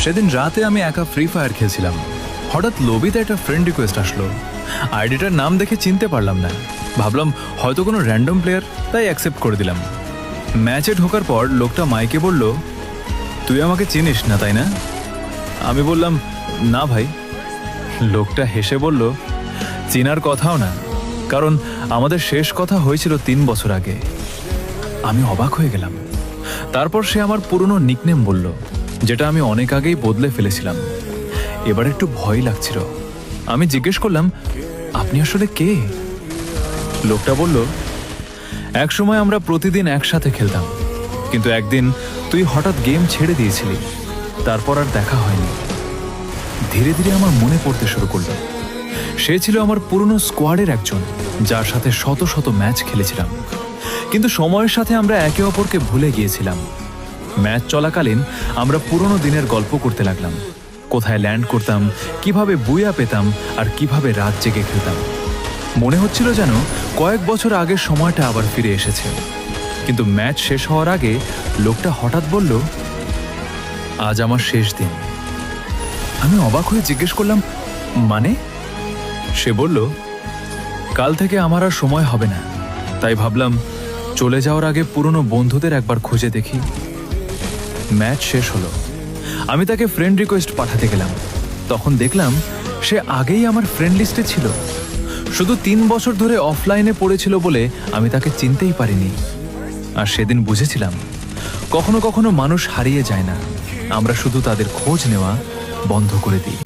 সেদিন রাতে আমি একা ফ্রি ফায়ার খেলছিলাম। হঠাৎ লবিতে একটা ফ্রেন্ড রিকোয়েস্ট আসলো। আইডিটার নাম দেখে চিনতে পারলাম না, ভাবলাম হয়তো কোনো র্যান্ডম প্লেয়ার, তাই অ্যাকসেপ্ট করে দিলাম। ম্যাচে ঢোকার পর লোকটা মাইকে বলল, তুই আমাকে চিনিস না তাই না? আমি বললাম, না ভাই। লোকটা হেসে বলল, চিনার কথাও না, কারণ আমাদের শেষ কথা হয়েছিল 3 বছর আগে। আমি অবাক হয়ে গেলাম। তারপর সে আমার পুরনো নিকনেম বলল, যেটা আমি অনেক আগেই বদলে ফেলেছিলাম। এবার একটু ভয় লাগছিল। আমি জিজ্ঞেস করলাম, আপনি আসলে কে? লোকটা বলল, একসময় আমরা প্রতিদিন একসাথে খেলতাম, কিন্তু একদিন তুই হঠাৎ গেম ছেড়ে দিয়েছিলি, তারপর আর দেখা হয়নি। ধীরে ধীরে আমার মনে পড়তে শুরু করলো। সে ছিল আমার পুরনো স্কোয়াডের একজন, যার সাথে শত শত ম্যাচ খেলেছিলাম, কিন্তু সময়ের সাথে আমরা একে অপরকে ভুলে গিয়েছিলাম। ম্যাচ চলাকালীন আমরা পুরনো দিনের গল্প করতে লাগলাম। কোথায় ল্যান্ড করতাম, কিভাবে বুয়া পেতাম, আর কিভাবে রাত জেগে খেলতাম। মনে হচ্ছিল যেন কয়েক বছর আগের সময়টা আবার ফিরে এসেছে। কিন্তু ম্যাচ শেষ হওয়ার আগে লোকটা হঠাৎ বলল, আজ আমার শেষ দিন। আমি অবাক হয়ে জিজ্ঞেস করলাম, মানে? সে বলল, কাল থেকে আমার আর সময় হবে না, তাই ভাবলাম চলে যাওয়ার আগে পুরনো বন্ধুদের একবার খুঁজে দেখি। ম্যাচ শেষ হলো। আমি তাকে ফ্রেন্ড রিকোয়েস্ট পাঠাতে গেলাম, তখন দেখলাম সে আগেই আমার ফ্রেন্ড লিস্টে ছিল। শুধু 3 বছর ধরে অফলাইনে পড়েছিল বলে আমি তাকে চিনতেই পারিনি। আর সেদিন বুঝেছিলাম, কখনো কখনো মানুষ হারিয়ে যায় না, আমরা শুধু তাদের খোঁজ নেওয়া বন্ধ করে দিই।